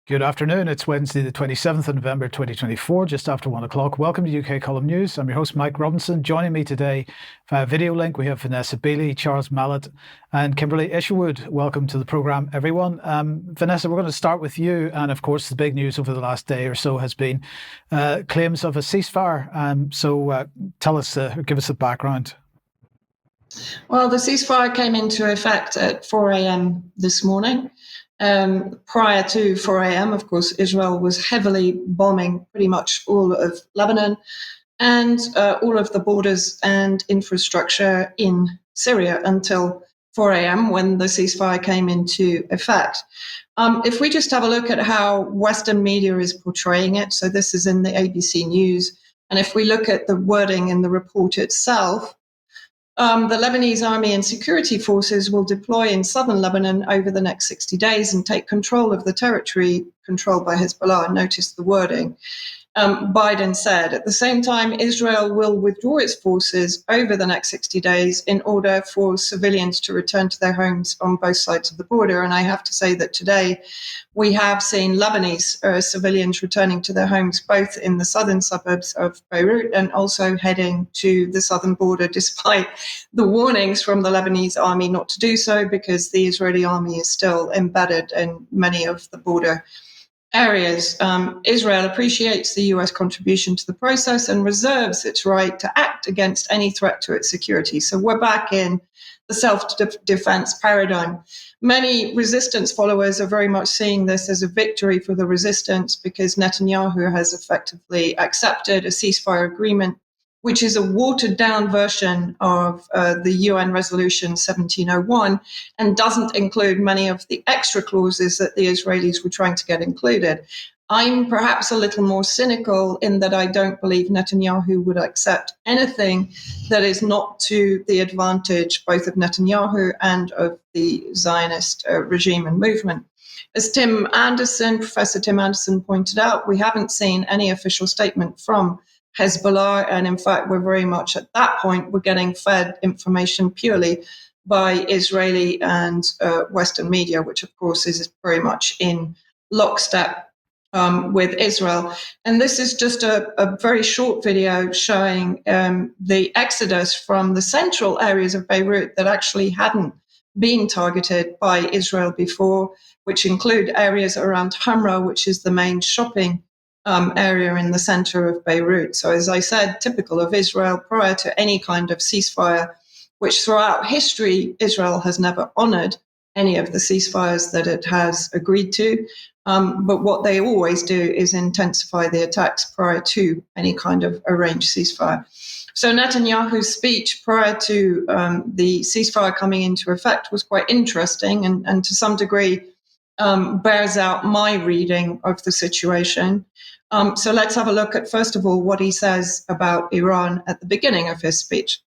Good afternoon. It's Wednesday, the 27th of November, 2024, just after 1 o'clock. Welcome to UK Column News. I'm your host, Mike Robinson. Joining me today via video link, we have Vanessa, Beeley, Charles Malet, and Kimberly Isherwood. Welcome to the programme, everyone. Vanessa, we're going to start with you. And of course, the big news over the last day or so has been claims of a ceasefire. So tell us, give us the background. Well, the ceasefire came into effect at 4 a.m. this morning. Prior to 4 a.m., of course, Israel was heavily bombing pretty much all of Lebanon and all of the borders and infrastructure in Syria until 4 a.m. when the ceasefire came into effect. If we just have a look at how Western media is portraying it, so this is in the ABC News, and if we look at the wording in the report itself, the Lebanese army and security forces will deploy in southern Lebanon over the next 60 days and take control of the territory controlled by Hezbollah. Notice the wording. Biden said, at the same time, Israel will withdraw its forces over the next 60 days in order for civilians to return to their homes on both sides of the border. And I have to say that today we have seen Lebanese civilians returning to their homes, both in the southern suburbs of Beirut and also heading to the southern border, despite the warnings from the Lebanese army not to do so, because the Israeli army is still embedded in many of the border areas. Israel appreciates the US contribution to the process and reserves its right to act against any threat to its security. So we're back in the self-defense paradigm. Many resistance followers are very much seeing this as a victory for the resistance because Netanyahu has effectively accepted a ceasefire agreement, which is a watered-down version of the UN Resolution 1701 and doesn't include many of the extra clauses that the Israelis were trying to get included. I'm perhaps a little more cynical in that I don't believe Netanyahu would accept anything that is not to the advantage both of Netanyahu and of the Zionist regime and movement. As Professor Tim Anderson pointed out, we haven't seen any official statement from Hezbollah, and in fact, we're very much at that point, we're getting fed information purely by Israeli and Western media, which of course is very much in lockstep with Israel. And this is just a very short video showing the exodus from the central areas of Beirut that actually hadn't been targeted by Israel before, which include areas around Hamra, which is the main shopping area in the center of Beirut. So as I said, typical of Israel prior to any kind of ceasefire, which throughout history, Israel has never honored any of the ceasefires that it has agreed to. But what they always do is intensify the attacks prior to any kind of arranged ceasefire. So Netanyahu's speech prior to the ceasefire coming into effect was quite interesting and to some degree bears out my reading of the situation. So let's have a look at, first of all, what he says about Iran at the beginning of his speech.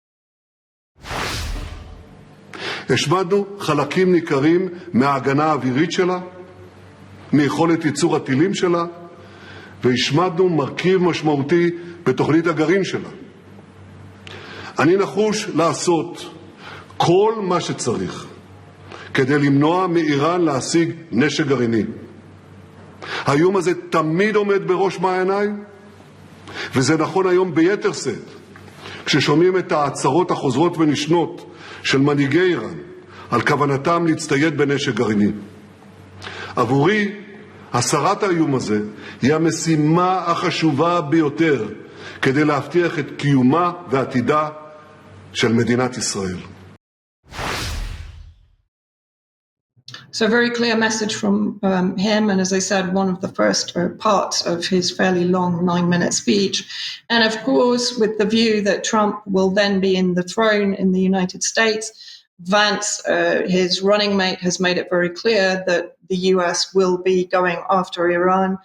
השמדנו חלקים ניכרים מההגנה האווירית שלה, מיכולת ייצור הטילים שלה, והשמדנו מרכיב משמעותי בתוכנית הגרעין שלה. אני נחוש לעשות כל מה שצריך כדי למנוע מאיראן להשיג נשק גרעיני. האיום הזה תמיד עומד בראש מעייניי, וזה נכון היום ביתר שאת, כששומעים את ההצהרות החוזרות ונשנות של מנהיגי איראן על כוונתם להצטייד בנשק גרעיני. עבורי, הסרת האיום הזה היא המשימה החשובה ביותר כדי להבטיח את קיומה ועתידה של מדינת ישראל. So a very clear message from him. And as I said, one of the first parts of his fairly long 9-minute speech. And of course, with the view that Trump will then be in the throne in the United States, Vance, his running mate, has made it very clear that the US will be going after Iran.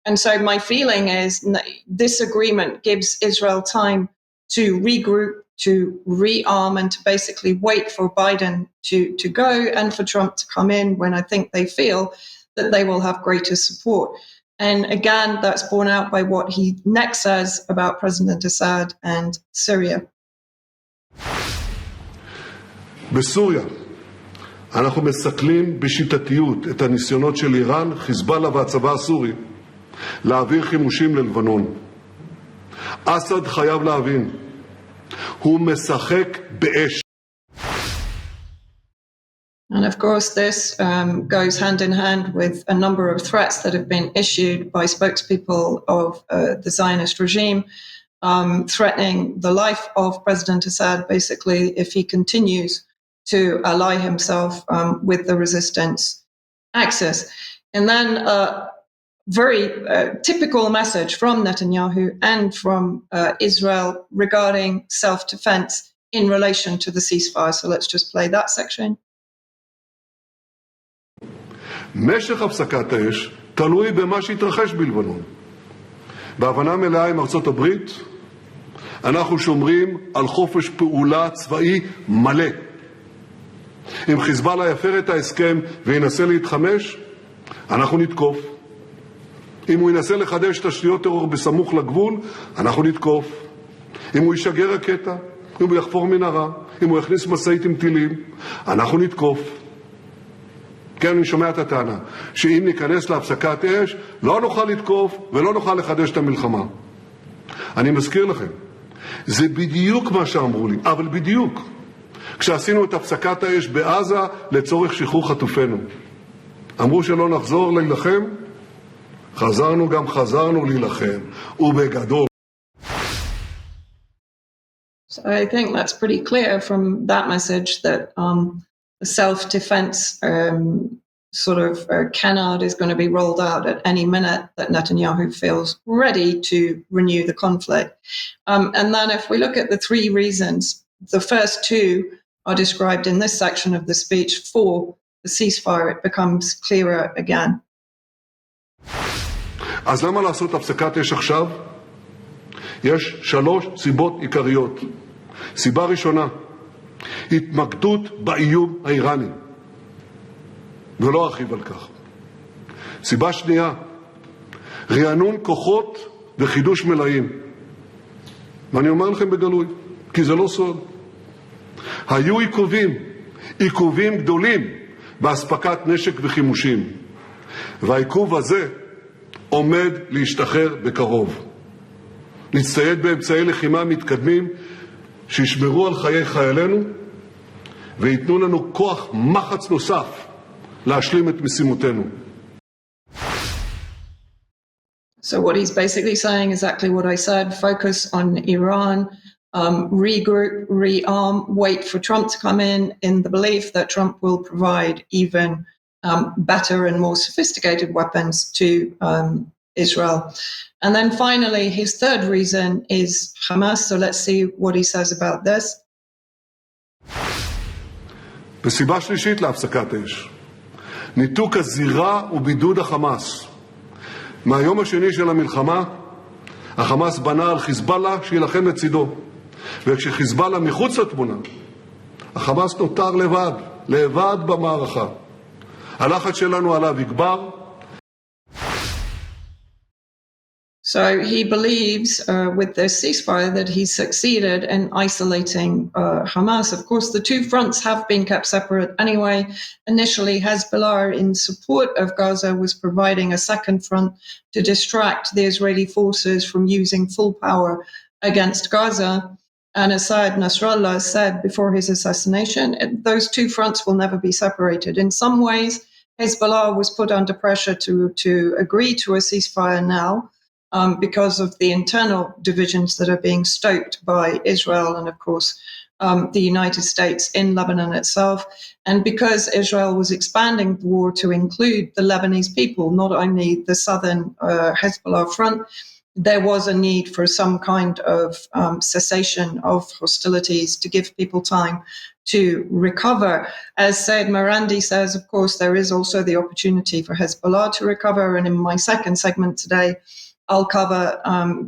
And so my feeling is this agreement gives Israel time to regroup, to rearm, and to basically wait for Biden to go and for Trump to come in when I think they feel that they will have greater support. And again, that's borne out by what he next says about President Assad and Syria. בסוריה אנחנו מסכלים בשיטתיות את הניסיונות של איראן, חיזבאללה והצבא הסורי להעביר חימושים ללבנון. אסד חייב להבין, הוא משחק באש. And of course, this goes hand in hand with a number of threats that have been issued by spokespeople of the Zionist regime, threatening the life of President Assad, basically, if he continues to ally himself with the resistance axis. And then a very typical message from Netanyahu and from Israel regarding self-defense in relation to the ceasefire. So let's just play that section. משך הפסקת האש תלוי במה שהתרחש בלבנון. בהבנה מלאה עם ארצות הברית, אנחנו שומרים על חופש פעולה צבאי מלא. אם חיזבאללה יפר את ההסכם וינסה להתחמש, אנחנו נתקוף. אם הוא ינסה לחדש תשתיות טרור בסמוך לגבול, אנחנו נתקוף. אם הוא ישגר רקטה, אם הוא יחפור מנהרה, אם הוא יכניס משאית עם טילים, אנחנו נתקוף. כן, אני שומע את הטענה, שאם ניכנס להפסקת אש, לא נוכל לתקוף ולא נוכל לחדש את המלחמה. אני מזכיר לכם, זה בדיוק מה שאמרו לי, אבל בדיוק. כשעשינו את הפסקת האש בעזה לצורך שחרור חטופינו. אמרו שלא נחזור להילחם, חזרנו להילחם, ובגדול. So I think that's pretty clear from that message that the self-defense sort of canard is going to be rolled out at any minute, that Netanyahu feels ready to renew the conflict. And then if we look at the three reasons, the first two are described in this section of the speech for the ceasefire, it becomes clearer again. אז למה לעשות הפסקת אש עכשיו? יש 3 סיבות עיקריות. סיבה ראשונה, התמקדות באיום האיראני, ולא ארחיב על כך. סיבה שנייה, רענון כוחות וחידוש מלאים. ואני אומר לכם בגלוי, כי זה לא סוד. היו עיכובים גדולים בהספקת נשק וחימושים. והעיכוב הזה עומד להשתחרר בקרוב. נצטייד באמצעי לחימה מתקדמים שישמרו על חיי חיילינו ויתנו לנו כוח מחץ נוסף להשלים את משימותינו. So what he's basically saying is exactly what I said, focus on Iran, regroup, rearm, wait for Trump to come in the belief that Trump will provide even better and more sophisticated weapons to Israel. And then finally, his third reason is Hamas. So let's see what he says about this. וסיבה שלישית להפסקת אש, ניתוק הזירה ובידוד החמאס. מהיום השני של המלחמה, החמאס בנה על חיזבאללה שילחם לצידו. וכשחיזבאללה מחוץ לתמונה, החמאס נותר לבד במערכה. הלחץ שלנו עליו יגבר. So he believes with the ceasefire that he succeeded in isolating Hamas. Of course, the two fronts have been kept separate anyway. Initially, Hezbollah, in support of Gaza, was providing a second front to distract the Israeli forces from using full power against Gaza. And Assad Nasrallah said before his assassination, those two fronts will never be separated. In some ways, Hezbollah was put under pressure to agree to a ceasefire now, because of the internal divisions that are being stoked by Israel and, of course, the United States in Lebanon itself, and because Israel was expanding the war to include the Lebanese people, not only the southern Hezbollah front, there was a need for some kind of cessation of hostilities to give people time to recover. As Said Marandi says, of course, there is also the opportunity for Hezbollah to recover, and in my second segment today, I'll cover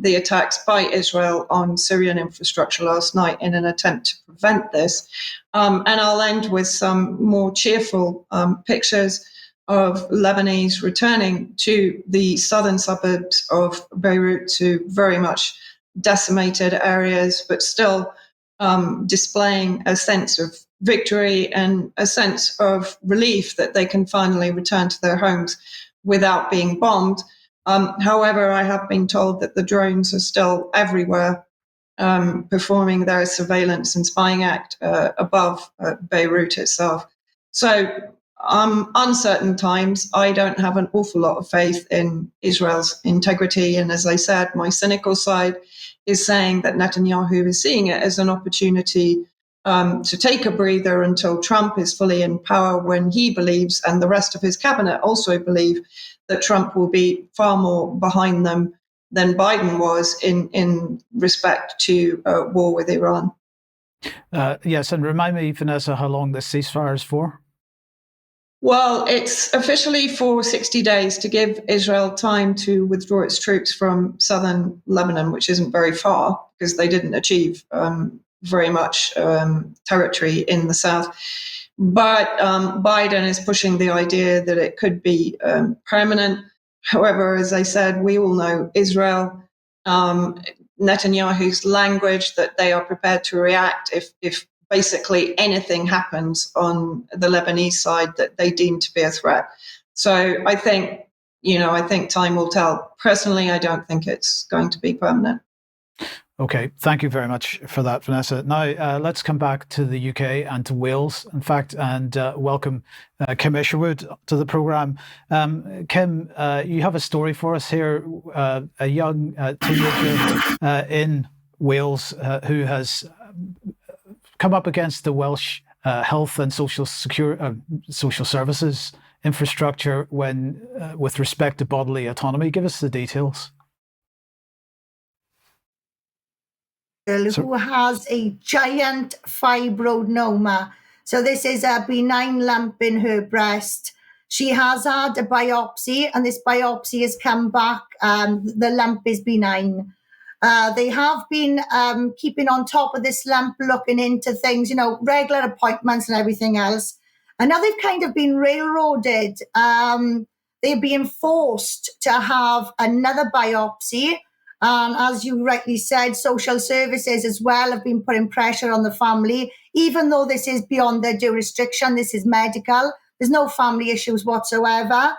the attacks by Israel on Syrian infrastructure last night in an attempt to prevent this. And I'll end with some more cheerful pictures of Lebanese returning to the southern suburbs of Beirut, to very much decimated areas, but still displaying a sense of victory and a sense of relief that they can finally return to their homes without being bombed. However, I have been told that the drones are still everywhere, performing their surveillance and spying act above Beirut itself. So, uncertain times. I don't have an awful lot of faith in Israel's integrity. And as I said, my cynical side is saying that Netanyahu is seeing it as an opportunity to take a breather until Trump is fully in power, when he believes, and the rest of his cabinet also believe, that Trump will be far more behind them than Biden was in respect to war with Iran. Yes, and remind me, Vanessa, how long this ceasefire is for? Well, it's officially for 60 days to give Israel time to withdraw its troops from southern Lebanon, which isn't very far because they didn't achieve very much territory in the south. But Biden is pushing the idea that it could be permanent. However, as I said, we all know Israel, Netanyahu's language that they are prepared to react if basically anything happens on the Lebanese side that they deem to be a threat. So I think time will tell. Personally, I don't think it's going to be permanent. Okay, thank you very much for that, Vanessa. Now, let's come back to the UK and to Wales, in fact, and welcome Kim Isherwood to the programme. Kim, you have a story for us here, a young teenager in Wales who has come up against the Welsh health and social services infrastructure with respect to bodily autonomy. Give us the details. Who has a giant fibroadenoma. So this is a benign lump in her breast. She has had a biopsy, and this biopsy has come back. The lump is benign. They have been keeping on top of this lump, looking into things, regular appointments and everything else. And now they've kind of been railroaded. They're being forced to have another biopsy. As you rightly said, social services as well have been putting pressure on the family, even though this is beyond their jurisdiction. This is medical. There's no family issues whatsoever.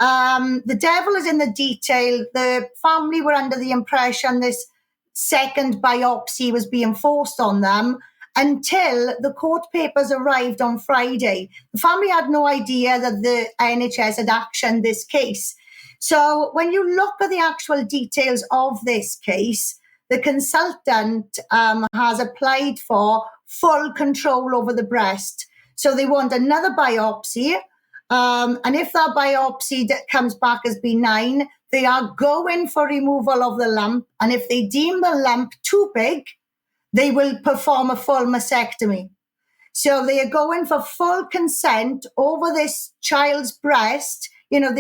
The devil is in the detail. The family were under the impression this second biopsy was being forced on them until the court papers arrived on Friday. The family had no idea that the NHS had actioned this case. So when you look at the actual details of this case, the consultant has applied for full control over the breast. So they want another biopsy. And if that biopsy comes back as benign, they are going for removal of the lump. And if they deem the lump too big, they will perform a full mastectomy. So they are going for full consent over this child's breast.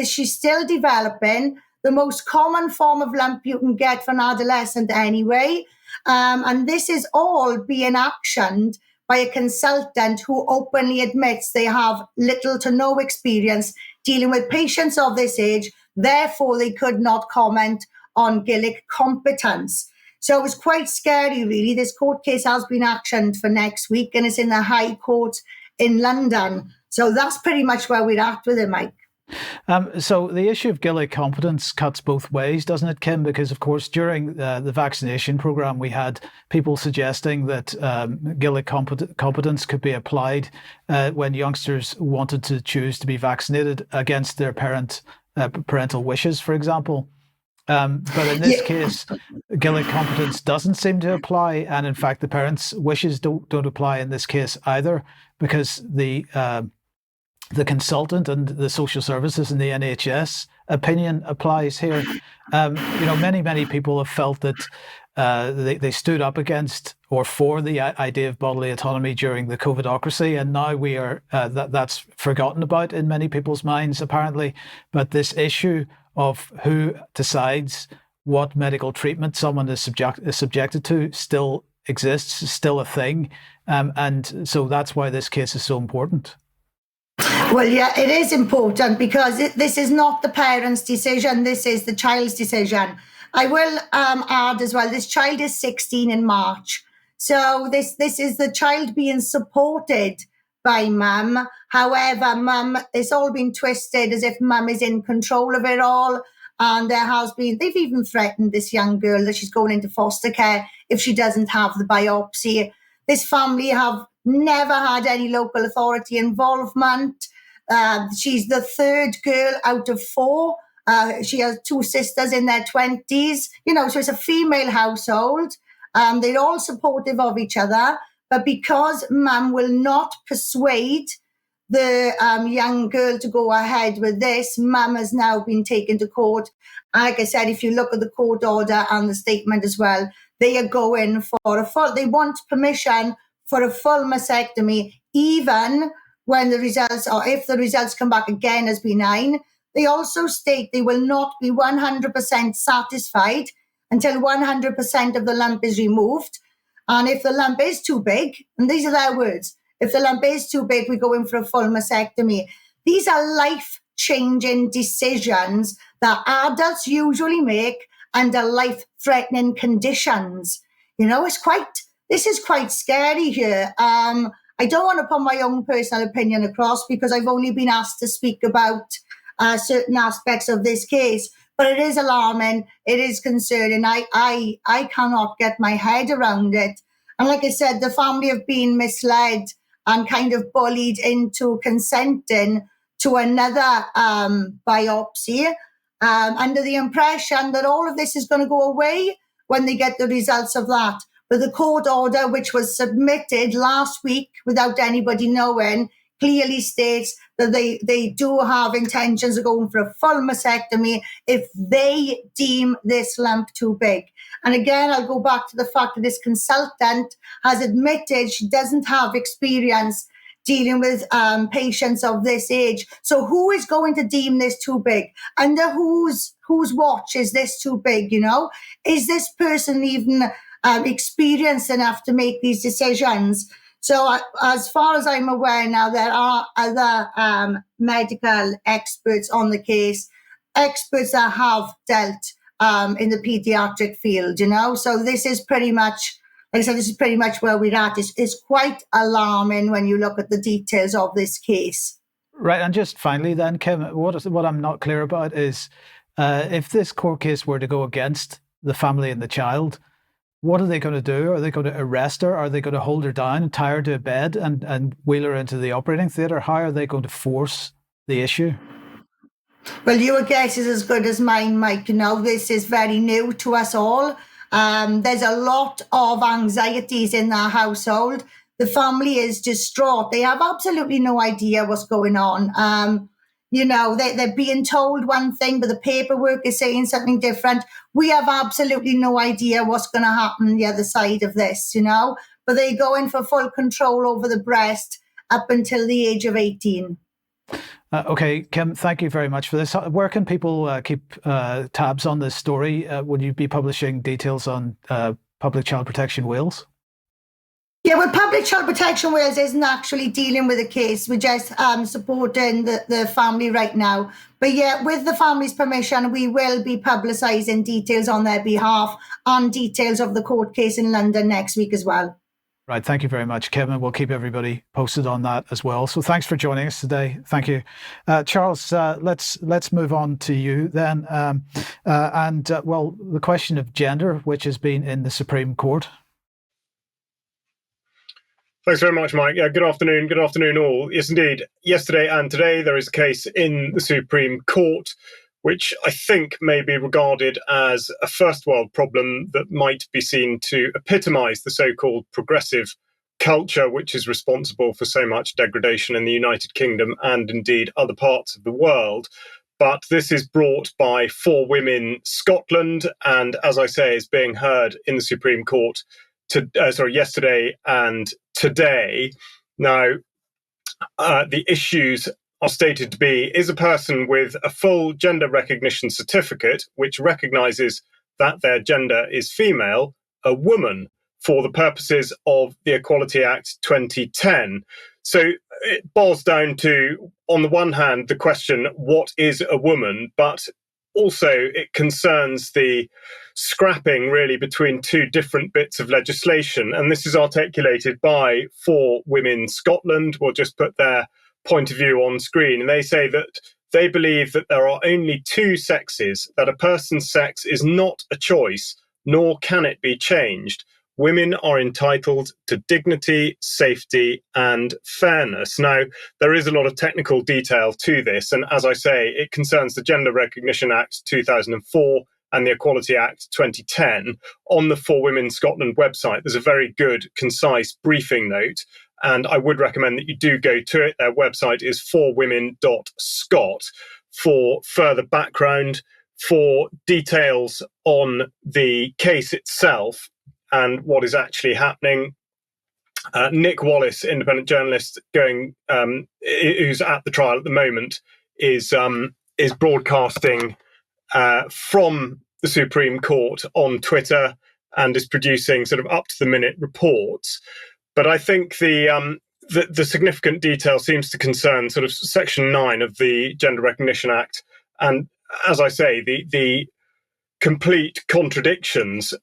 She's still developing, the most common form of lump you can get for an adolescent anyway. And this is all being actioned by a consultant who openly admits they have little to no experience dealing with patients of this age. Therefore, they could not comment on Gillick competence. So it was quite scary, really. This court case has been actioned for next week, and it's in the High Court in London. So that's pretty much where we're at with it, Mike. So the issue of Gillick competence cuts both ways, doesn't it, Kim? Because, of course, during the vaccination programme, we had people suggesting that Gillick competence could be applied when youngsters wanted to choose to be vaccinated against their parental wishes, for example. But in this case, Gillick competence doesn't seem to apply. And in fact, the parents' wishes don't apply in this case either, because the consultant and the social services and the NHS opinion applies here. Many people have felt that they stood up against or for the idea of bodily autonomy during the COVIDocracy, and now we are that's forgotten about in many people's minds, apparently. But this issue of who decides what medical treatment someone is subjected to still exists, is still a thing, and so that's why this case is so important. Well, yeah, it is important because this is not the parent's decision. This is the child's decision. I will add as well, this child is 16 in March. So this is the child being supported by mum. However, mum, it's all been twisted as if mum is in control of it all. And they've even threatened this young girl that she's going into foster care if she doesn't have the biopsy. This family have never had any local authority involvement. She's the third girl out of 4. She has 2 sisters in their 20s, so it's a female household. They're all supportive of each other, but because mum will not persuade the young girl to go ahead with this, mum has now been taken to court. Like I said, if you look at the court order and the statement as well, they are going for they want permission for a full mastectomy, even when the results, or if the results come back again as benign. They also state they will not be 100% satisfied until 100% of the lump is removed. And if the lump is too big, and these are their words, if the lump is too big, we go in for a full mastectomy. These are life-changing decisions that adults usually make under life-threatening conditions. This is quite scary here. I don't want to put my own personal opinion across because I've only been asked to speak about certain aspects of this case. But it is alarming. It is concerning. I cannot get my head around it. And like I said, the family have been misled and kind of bullied into consenting to another biopsy under the impression that all of this is going to go away when they get the results of that. But the court order, which was submitted last week without anybody knowing, clearly states that they do have intentions of going for a full mastectomy if they deem this lump too big. And again, I'll go back to the fact that this consultant has admitted she doesn't have experience dealing with patients of this age. So who is going to deem this too big? Under whose watch is this too big, Is this person even experienced enough to make these decisions? So as far as I'm aware now, there are other medical experts on the case, experts that have dealt in the pediatric field, So this is pretty much, like I said, this is pretty much where we're at. It's quite alarming when you look at the details of this case. Right, and just finally then, Kim, what I'm not clear about is if this court case were to go against the family and the child, what are they going to do? Are they going to arrest her? Are they going to hold her down and tie her to a bed and wheel her into the operating theatre? How are they going to force the issue? Well, your guess is as good as mine, Mike. This is very new to us all. There's a lot of anxieties in their household. The family is distraught. They have absolutely no idea what's going on. They're being told one thing, but the paperwork is saying something different. We have absolutely no idea what's going to happen on the other side of this, But they go in for full control over the breast up until the age of 18. Okay, Kim, thank you very much for this. Where can people keep tabs on this story? Would you be publishing details on Public Child Protection Wales? Yeah, well, Public Child Protection Wales isn't actually dealing with the case. We're just supporting the family right now. But yeah, with the family's permission, we will be publicising details on their behalf and details of the court case in London next week as well. Right, thank you very much, Kim, and we'll keep everybody posted on that as well. So thanks for joining us today. Thank you. Charles, let's move on to you then. The question of gender, which has been in the Supreme Court. Thanks very much, Mike. Yeah, good afternoon. Good afternoon, all. Yes, indeed. Yesterday and today, there is a case in the Supreme Court, which I think may be regarded as a first world problem that might be seen to epitomise the so-called progressive culture, which is responsible for so much degradation in the United Kingdom and indeed other parts of the world. But this is brought by 4 Women Scotland, and as I say, is being heard in the Supreme Court yesterday and today. Now, the issues are stated to be, is a person with a full gender recognition certificate, which recognises that their gender is female, a woman for the purposes of the Equality Act 2010. So it boils down to, on the one hand, the question, what is a woman? But also it concerns the scrapping really between two different bits of legislation. And this is articulated by For Women Scotland. We'll just put their point of view on screen. And they say that they believe that there are only two sexes, that a person's sex is not a choice, nor can it be changed. Women are entitled to dignity, safety, and fairness. Now, there is a lot of technical detail to this. And as I say, it concerns the Gender Recognition Act 2004 and the Equality Act 2010. On the For Women Scotland website, there's a very good, concise briefing note. And I would recommend that you do go to it. Their website is forwomen.scot for further background, for details on the case itself and what is actually happening. Nick Wallace, independent journalist, who's at the trial at the moment, is broadcasting from the Supreme Court on Twitter and is producing sort of up-to-the-minute reports. But I think the significant detail seems to concern sort of Section 9 of the Gender Recognition Act. And as I say, the complete contradictions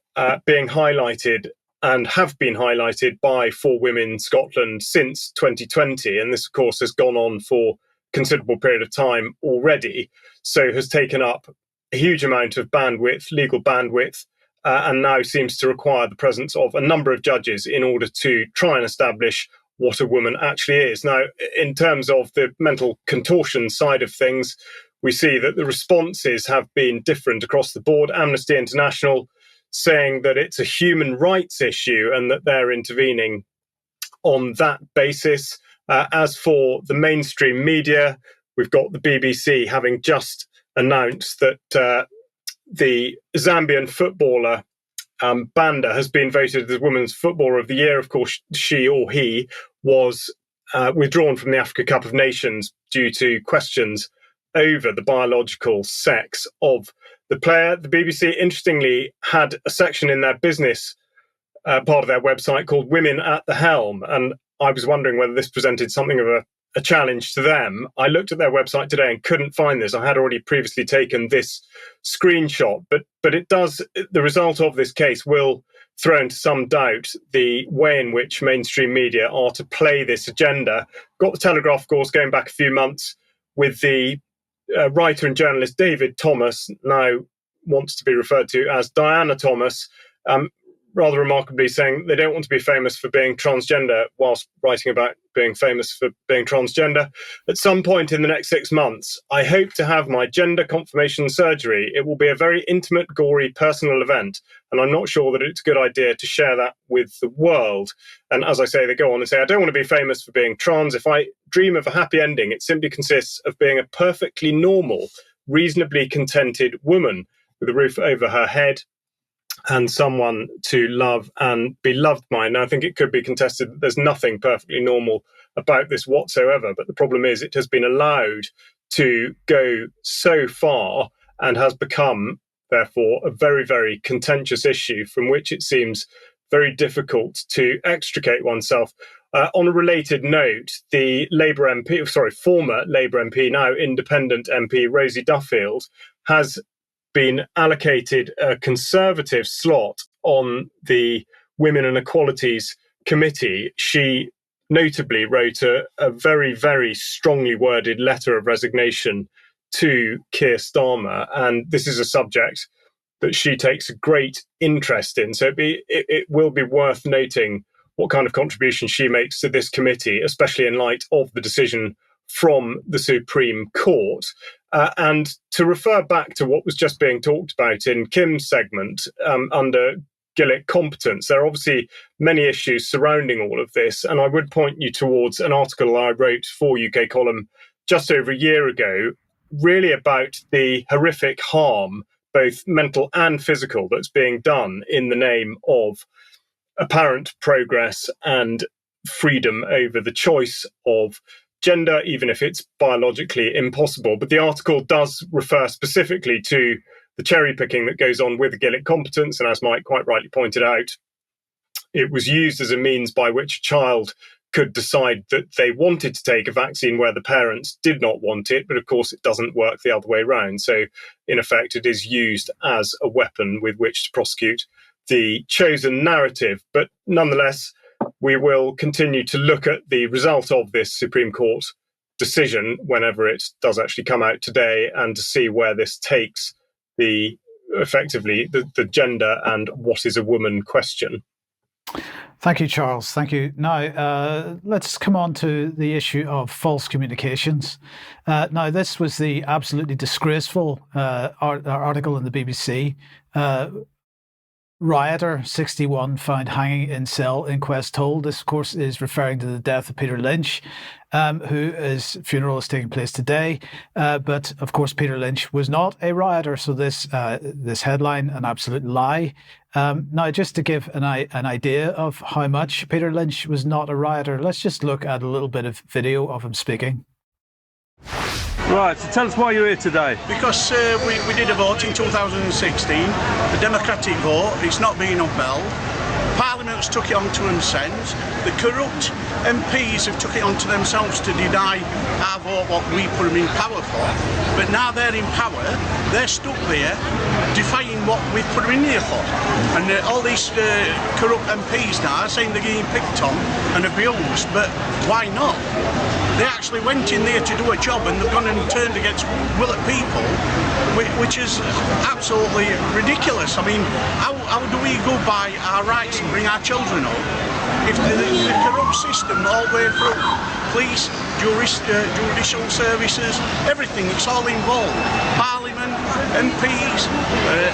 being highlighted and have been highlighted by For Women Scotland since 2020. And this, of course, has gone on for a considerable period of time already. So has taken up a huge amount of bandwidth, legal bandwidth, and now seems to require the presence of a number of judges in order to try and establish what a woman actually is. Now, in terms of the mental contortion side of things, we see that the responses have been different across the board. Amnesty International saying that it's a human rights issue and that they're intervening on that basis. As for the mainstream media, we've got the BBC having just announced that the Zambian footballer Banda has been voted as Women's Footballer of the Year. Of course, she or he was withdrawn from the Africa Cup of Nations due to questions over the biological sex of the player. The BBC, interestingly, had a section in their business part of their website called Women at the Helm. And I was wondering whether this presented something of a challenge to them. I looked at their website today and couldn't find this. I had already previously taken this screenshot, but it does, the result of this case will throw into some doubt the way in which mainstream media are to play this agenda. Got the Telegraph, of course, going back a few months with the writer and journalist David Thomas, now wants to be referred to as Diana Thomas, rather remarkably saying they don't want to be famous for being transgender whilst writing about being famous for being transgender. At some point in the next 6 months, I hope to have my gender confirmation surgery. It will be a very intimate, gory, personal event, and I'm not sure that it's a good idea to share that with the world. And as I say, they go on and say, I don't want to be famous for being trans. If I dream of a happy ending, it simply consists of being a perfectly normal, reasonably contented woman with a roof over her head, and someone to love and be loved by. And I think it could be contested that there's nothing perfectly normal about this whatsoever. But the problem is it has been allowed to go so far and has become, therefore, a very, very contentious issue from which it seems very difficult to extricate oneself. On a related note, the former Labour MP, now independent MP, Rosie Duffield, has been allocated a Conservative slot on the Women and Equalities Committee. She notably wrote a very, very strongly worded letter of resignation to Keir Starmer, and this is a subject that she takes a great interest in. So it will be worth noting what kind of contribution she makes to this committee, especially in light of the decision from the Supreme Court. And to refer back to what was just being talked about in Kim's segment under Gillick competence, there are obviously many issues surrounding all of this. And I would point you towards an article I wrote for UK Column just over a year ago, really about the horrific harm, both mental and physical, that's being done in the name of apparent progress and freedom over the choice of gender, even if it's biologically impossible. But the article does refer specifically to the cherry picking that goes on with Gillick competence. And as Mike quite rightly pointed out, it was used as a means by which a child could decide that they wanted to take a vaccine where the parents did not want it, but of course it doesn't work the other way around. So in effect, it is used as a weapon with which to prosecute the chosen narrative. But nonetheless, we will continue to look at the result of this Supreme Court decision whenever it does actually come out today, and to see where this takes the gender and what is a woman question. Thank you, Charles. Thank you. Now, let's come on to the issue of false communications. Now, this was the absolutely disgraceful article in the BBC. Rioter 61 found hanging in cell, inquest told. This, of course, is referring to the death of Peter Lynch, whose funeral is taking place today. But, of course, Peter Lynch was not a rioter. So this headline, an absolute lie. Now, just to give an idea of how much Peter Lynch was not a rioter, let's just look at a little bit of video of him speaking. Right, so tell us why you're here today. Because we did a vote in 2016, the democratic vote, it's not being upheld. Parliament's took it onto themselves. The corrupt MPs have took it onto themselves to deny our vote what we put them in power for. But now they're in power, they're stuck there defying what we put them in there for. And all these corrupt MPs now are saying they're getting picked on and abused, but why not? They actually went in there to do a job and they've gone and turned against will of people, which is absolutely ridiculous. I mean, how do we go by our rights and bring our children up if the corrupt system all the way through, police, judicial services, everything, it's all involved. Parliament, MPs,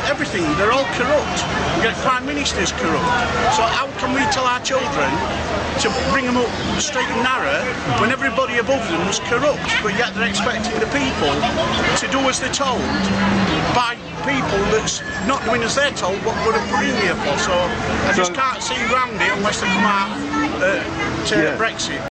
everything, they're all corrupt. We get Prime Ministers corrupt. So how can we tell our children to bring them up straight and narrow when everybody above them was corrupt, but yet they're expecting the people to do as they're told by people that's not doing as they're told what we're putting here for. So I just can't see around it unless they come out to Brexit.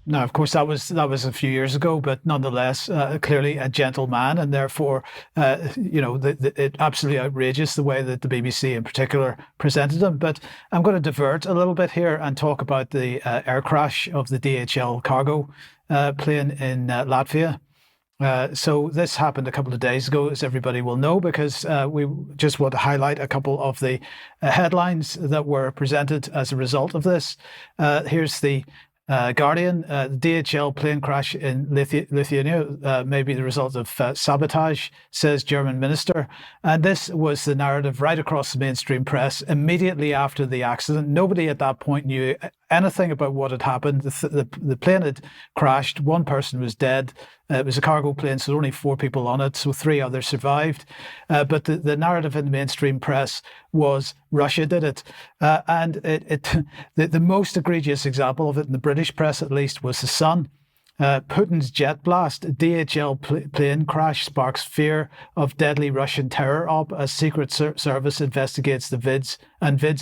Now, of course, that was a few years ago, but nonetheless, clearly a gentleman, and therefore, it absolutely outrageous the way that the BBC in particular presented him. But I'm going to divert a little bit here and talk about the air crash of the DHL cargo plane in Latvia. So this happened a couple of days ago, as everybody will know, because we just want to highlight a couple of the headlines that were presented as a result of this. Here's the Guardian. The DHL plane crash in Lithuania may be the result of sabotage, says German minister. And this was the narrative right across the mainstream press immediately after the accident. Nobody at that point knew anything about what had happened. The plane had crashed. One person was dead. It was a cargo plane, so there were only 4 people on it, so 3 others survived. But the narrative in the mainstream press was Russia did it. And the most egregious example of it in the British press, at least, was The Sun. Putin's jet blast, DHL plane crash sparks fear of deadly Russian terror op as Secret Service investigates the vids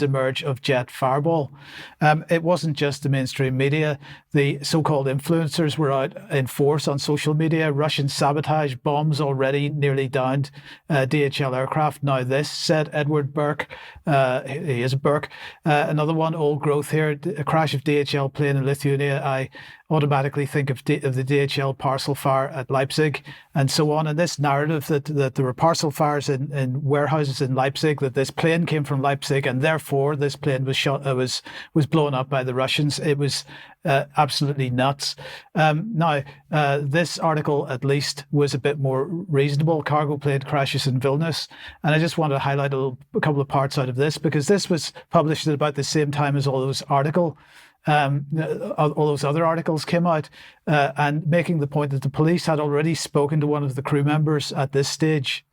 emerge of jet fireball. It wasn't just the mainstream media. The so-called influencers were out in force on social media. Russian sabotage bombs already nearly downed DHL aircraft. Now this, said Edward Burke. He is a Burke. Another one, old growth here. A crash of DHL plane in Lithuania. I automatically think of the DHL parcel fire at Leipzig and so on. And this narrative that there were parcel fires in warehouses in Leipzig, that this plane came from Leipzig and therefore this plane was blown up by the Russians. It was absolutely nuts. Now, this article at least was a bit more reasonable. Cargo plane crashes in Vilnius. And I just want to highlight a couple of parts out of this, because this was published at about the same time as all those other articles came out, and making the point that the police had already spoken to one of the crew members at this stage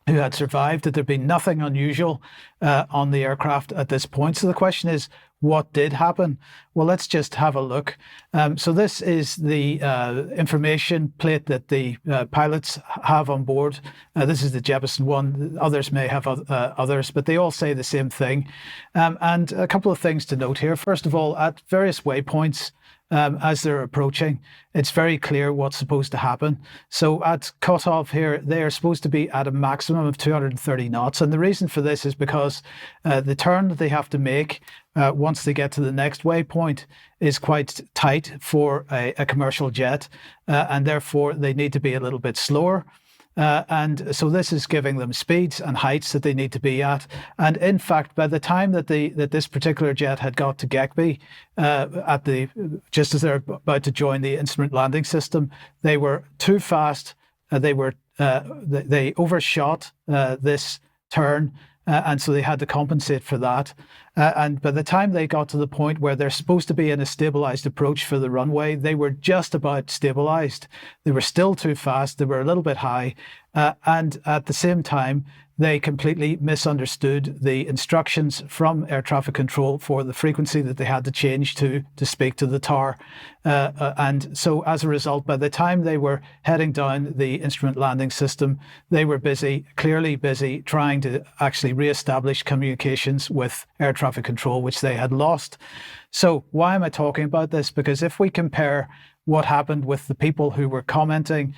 who had survived, that there'd been nothing unusual on the aircraft at this point. So the question is, what did happen? Well, let's just have a look. So this is the information plate that the pilots have on board. This is the Jeppesen one. Others may have others, but they all say the same thing. And a couple of things to note here. First of all, at various waypoints, as they're approaching. It's very clear what's supposed to happen. So at cutoff here, they are supposed to be at a maximum of 230 knots. And the reason for this is because the turn that they have to make once they get to the next waypoint is quite tight for a commercial jet. And therefore, they need to be a little bit slower. And so this is giving them speeds and heights that they need to be at. And in fact, by the time that this particular jet had got to Gekbe, just as they're about to join the instrument landing system, they were too fast. They overshot this turn. And so they had to compensate for that. And by the time they got to the point where they're supposed to be in a stabilized approach for the runway, they were just about stabilized. They were still too fast. They were a little bit high. And at the same time, they completely misunderstood the instructions from air traffic control for the frequency that they had to change to speak to the tower. And so as a result, by the time they were heading down the instrument landing system, they were clearly busy trying to actually reestablish communications with air traffic control, which they had lost. So why am I talking about this? Because if we compare what happened with the people who were commenting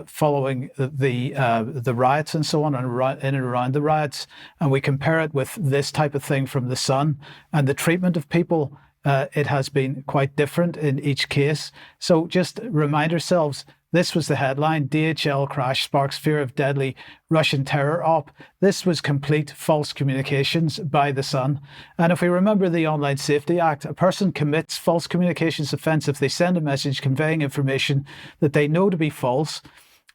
following the riots and so on, and in and around the riots, and we compare it with this type of thing from The Sun and the treatment of people, it has been quite different in each case. So just remind ourselves, this was the headline: DHL crash sparks fear of deadly Russian terror op. This was complete false communications by The Sun. And if we remember the Online Safety Act, a person commits false communications offence if they send a message conveying information that they know to be false,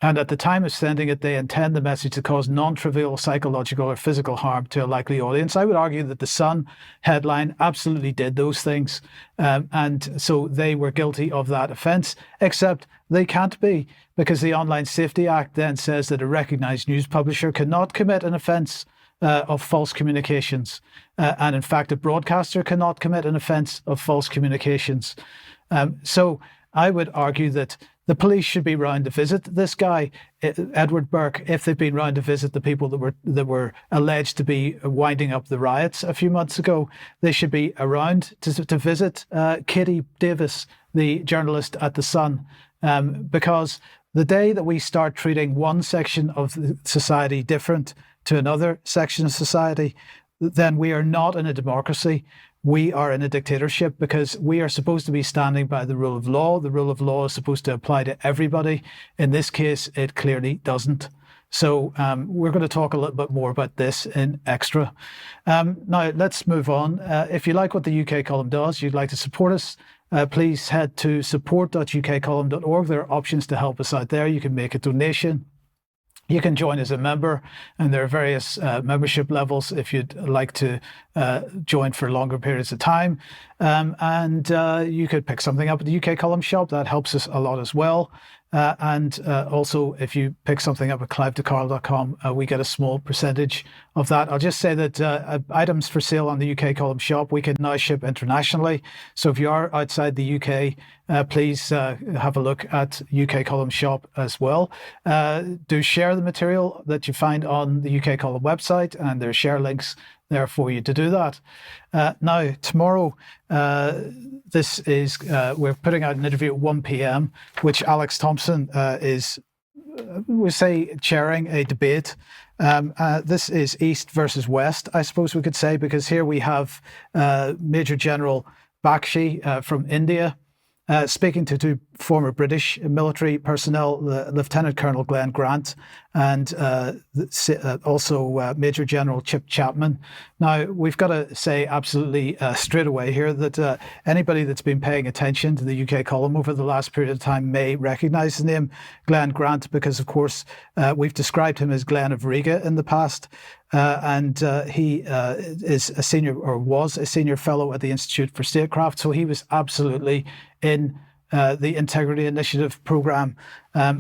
and at the time of sending it, they intend the message to cause non-trivial psychological or physical harm to a likely audience. I would argue that The Sun headline absolutely did those things. And so they were guilty of that offence, except they can't be, because the Online Safety Act then says that a recognised news publisher cannot commit an offence of false communications. And in fact, a broadcaster cannot commit an offence of false communications. So I would argue that the police should be round to visit this guy, Edward Burke, if they've been round to visit the people that were alleged to be winding up the riots a few months ago. They should be around to visit Katie Davis, the journalist at The Sun, because the day that we start treating one section of society different to another section of society, then we are not in a democracy. We are in a dictatorship, because we are supposed to be standing by the rule of law. The rule of law is supposed to apply to everybody. In this case, it clearly doesn't. So we're going to talk a little bit more about this in extra. Now, let's move on. If you like what the UK column does, you'd like to support us, please head to support.ukcolumn.org. There are options to help us out there. You can make a donation. You can join as a member, and there are various membership levels if you'd like to join for longer periods of time. And you could pick something up at the UK Column shop. That helps us a lot as well. And also, if you pick something up at clive2carl.com, we get a small percentage of that. I'll just say that items for sale on the UK Column shop, we can now ship internationally. So if you are outside the UK, please have a look at UK Column shop as well. Do share the material that you find on the UK Column website, and there are share links there for you to do that. Now, tomorrow, this is, we're putting out an interview at 1 p.m, which Alex Thompson is, we say, chairing a debate. This is East versus West, I suppose we could say, because here we have Major General Bakshi from India, speaking to two former British military personnel, Lieutenant Colonel Glenn Grant and also Major General Chip Chapman. Now, we've got to say absolutely straight away here that anybody that's been paying attention to the UK column over the last period of time may recognise the name Glenn Grant, because, of course, we've described him as Glenn of Riga in the past. And he is a senior, or was a senior fellow at the Institute for Statecraft. So he was absolutely in the Integrity Initiative programme.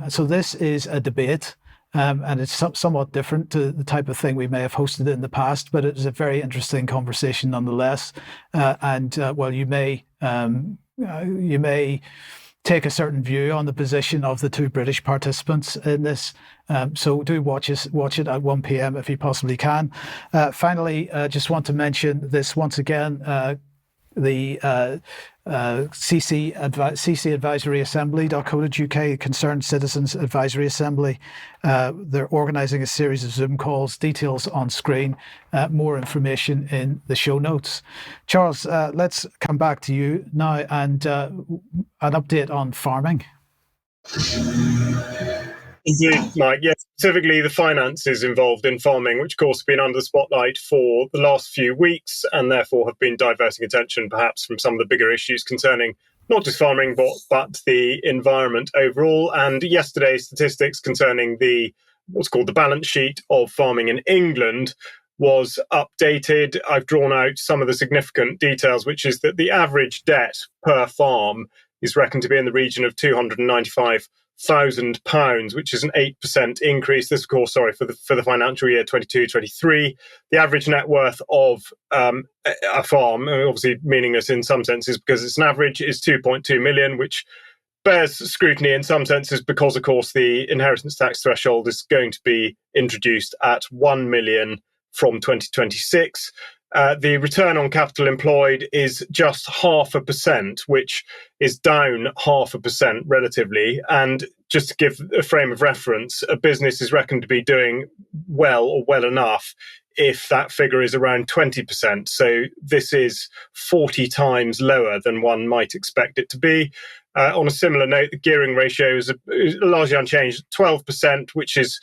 So this is a debate, and it's somewhat different to the type of thing we may have hosted in the past, but it is a very interesting conversation nonetheless. Well, you may take a certain view on the position of the two British participants in this. So do watch it at 1 p.m. if you possibly can. Finally, just want to mention this once again. the CC Advisory Assembly.co.uk, Concerned Citizens Advisory Assembly. They're organising a series of Zoom calls, details on screen, more information in the show notes. Charles, let's come back to you now and an update on farming. Indeed, Mike. Yes, specifically the finances involved in farming, which of course have been under the spotlight for the last few weeks and therefore have been diverting attention perhaps from some of the bigger issues concerning not just farming, but the environment overall. And yesterday's statistics concerning what's called the balance sheet of farming in England was updated. I've drawn out some of the significant details, which is that the average debt per farm is reckoned to be in the region of £295,000, which is an 8% increase. This, of course, for the financial year 22-23. The average net worth of a farm, obviously meaningless in some senses because it's an average, is 2.2 million, which bears scrutiny in some senses because, of course, the inheritance tax threshold is going to be introduced at 1 million from 2026. The return on capital employed is just 0.5%, which is down 0.5% relatively. And just to give a frame of reference, a business is reckoned to be doing well or well enough if that figure is around 20%. So this is 40 times lower than one might expect it to be. On a similar note, the gearing ratio is largely unchanged, 12%, which is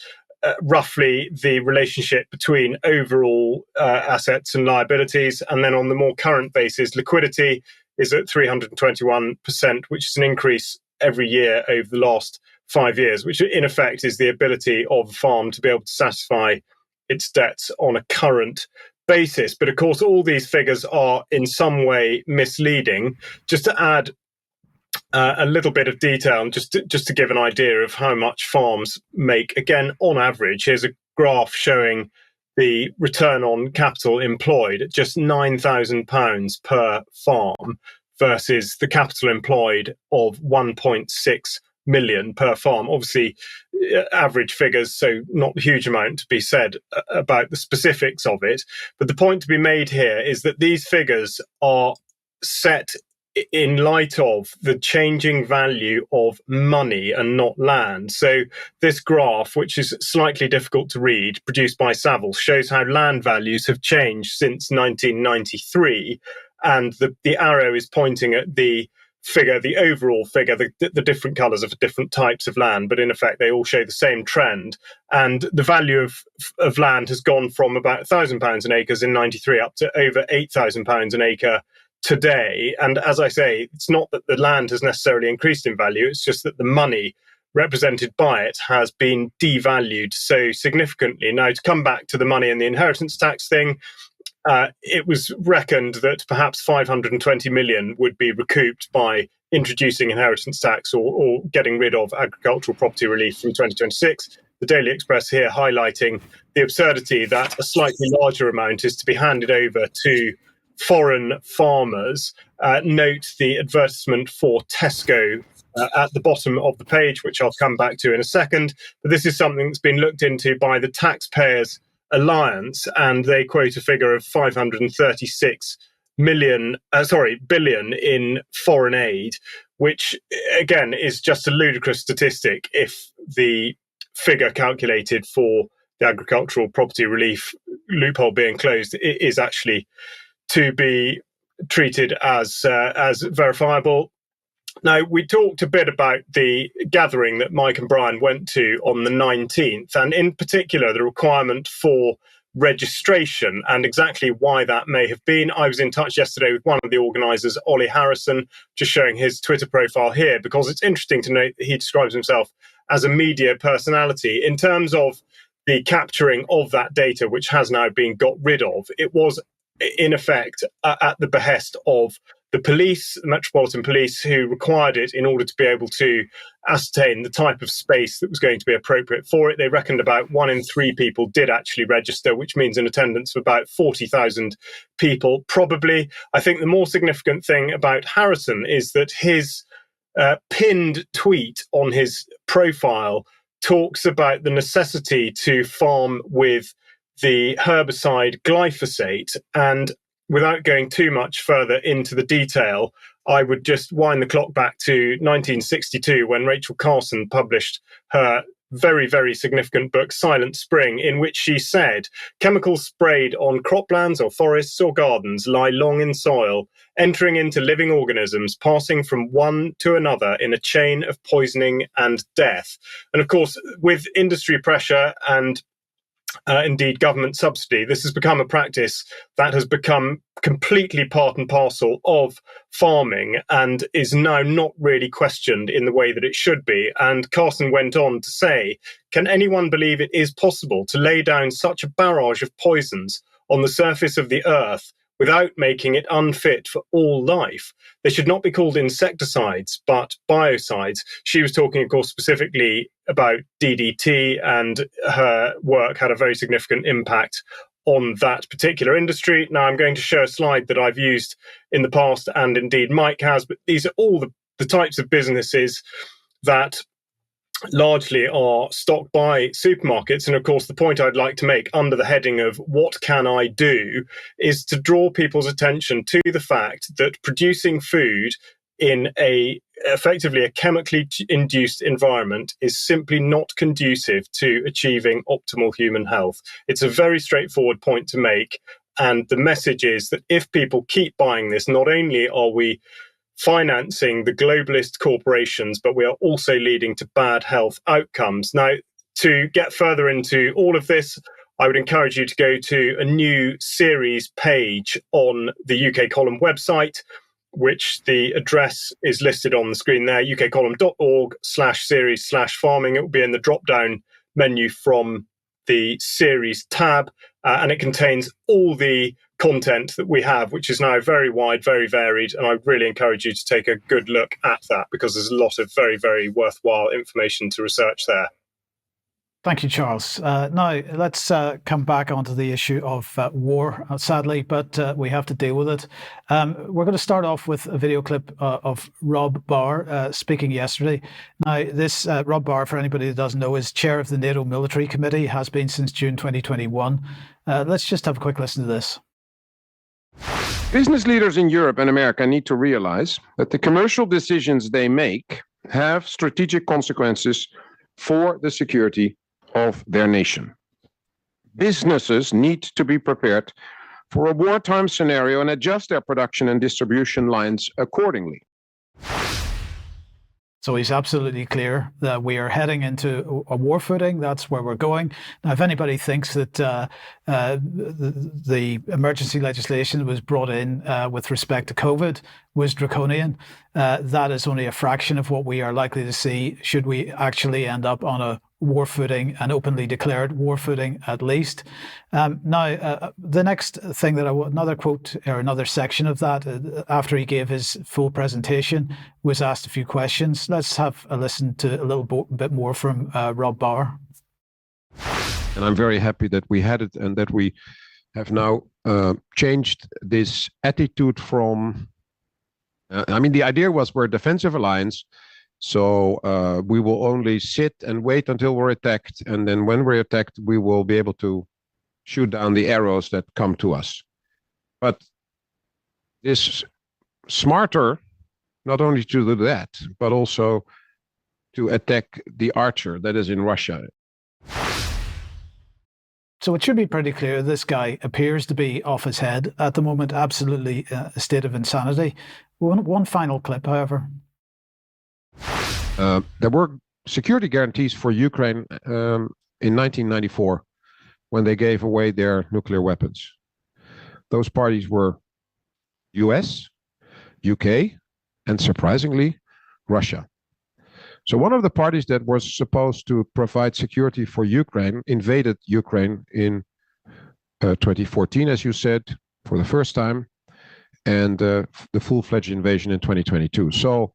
roughly the relationship between overall assets and liabilities. And then on the more current basis, liquidity is at 321%, which is an increase every year over the last 5 years, which in effect is the ability of a farm to be able to satisfy its debts on a current basis. But of course, all these figures are in some way misleading. Just to add a little bit of detail, just to give an idea of how much farms make. Again, on average, here's a graph showing the return on capital employed at just £9,000 per farm versus the capital employed of 1.6 million per farm. Obviously, average figures, so not a huge amount to be said about the specifics of it. But the point to be made here is that these figures are set in light of the changing value of money and not land. So this graph, which is slightly difficult to read, produced by Savills, shows how land values have changed since 1993. And the arrow is pointing at the figure, the overall figure, the different colours of different types of land, but in effect they all show the same trend. And the value of land has gone from about £1,000 an acre in 93 up to over £8,000 an acre today. And as I say, it's not that the land has necessarily increased in value, it's just that the money represented by it has been devalued so significantly. Now, to come back to the money and the inheritance tax thing, it was reckoned that perhaps 520 million would be recouped by introducing inheritance tax or getting rid of agricultural property relief from 2026. The Daily Express here highlighting the absurdity that a slightly larger amount is to be handed over to foreign farmers. Note the advertisement for Tesco at the bottom of the page, which I'll come back to in a second. But this is something that's been looked into by the Taxpayers Alliance, and they quote a figure of 536 billion in foreign aid, which again is just a ludicrous statistic if the figure calculated for the agricultural property relief loophole being closed is actually to be treated as verifiable. Now, we talked a bit about the gathering that Mike and Brian went to on the 19th, and in particular, the requirement for registration and exactly why that may have been. I was in touch yesterday with one of the organisers, Ollie Harrison, just showing his Twitter profile here, because it's interesting to note that he describes himself as a media personality. In terms of the capturing of that data, which has now been got rid of, it was in effect at the behest of the police, the Metropolitan Police, who required it in order to be able to ascertain the type of space that was going to be appropriate for it. They reckoned about 1 in 3 people did actually register, which means an attendance of about 40,000 people, probably. I think the more significant thing about Harrison is that his pinned tweet on his profile talks about the necessity to farm with the herbicide glyphosate. And without going too much further into the detail, I would just wind the clock back to 1962 when Rachel Carson published her very, very significant book, Silent Spring, in which she said, chemicals sprayed on croplands or forests or gardens lie long in soil, entering into living organisms, passing from one to another in a chain of poisoning and death. And of course, with industry pressure and indeed government subsidy, this has become a practice that has become completely part and parcel of farming and is now not really questioned in the way that it should be. And Carson went on to say, can anyone believe it is possible to lay down such a barrage of poisons on the surface of the earth without making it unfit for all life? They should not be called insecticides, but biocides. She was talking, of course, specifically about DDT, and her work had a very significant impact on that particular industry. Now, I'm going to show a slide that I've used in the past, and indeed Mike has, but these are all the types of businesses that largely are stocked by supermarkets. And of course, the point I'd like to make under the heading of what can I do is to draw people's attention to the fact that producing food in effectively a chemically induced environment is simply not conducive to achieving optimal human health. It's a very straightforward point to make. And the message is that if people keep buying this, not only are we financing the globalist corporations, but we are also leading to bad health outcomes. Now, to get further into all of this, I would encourage you to go to a new series page on the UK Column website, which the address is listed on the screen there, ukcolumn.org/series/farming. It will be in the drop-down menu from the series tab, and it contains all the content that we have, which is now very wide, very varied, and I really encourage you to take a good look at that because there's a lot of very, very worthwhile information to research there. Thank you, Charles. Now, let's come back onto the issue of war, sadly, but we have to deal with it. We're going to start off with a video clip of Rob Bauer speaking yesterday. Now, this Rob Bauer, for anybody that doesn't know, is chair of the NATO Military Committee, has been since June 2021. Let's just have a quick listen to this. Business leaders in Europe and America need to realize that the commercial decisions they make have strategic consequences for the security of their nation. Businesses need to be prepared for a wartime scenario and adjust their production and distribution lines accordingly. So he's absolutely clear that we are heading into a war footing. That's where we're going. Now, if anybody thinks that the emergency legislation that was brought in with respect to COVID was draconian, that is only a fraction of what we are likely to see should we actually end up on a war footing, an openly declared war footing at least. Now, the next thing that another quote or another section of that, after he gave his full presentation, was asked a few questions. Let's have a listen to a little bit more from Rob Bauer. And I'm very happy that we had it and that we have now changed this attitude from, the idea was we're a defensive alliance. So we will only sit and wait until we're attacked. And then when we're attacked, we will be able to shoot down the arrows that come to us. But it's smarter not only to do that, but also to attack the archer that is in Russia. So it should be pretty clear this guy appears to be off his head at the moment, absolutely a state of insanity. One final clip, however. There were security guarantees for Ukraine in 1994 when they gave away their nuclear weapons. Those parties were US, UK, and surprisingly, Russia. So one of the parties that was supposed to provide security for Ukraine invaded Ukraine in 2014, as you said, for the first time, and the full-fledged invasion in 2022. So.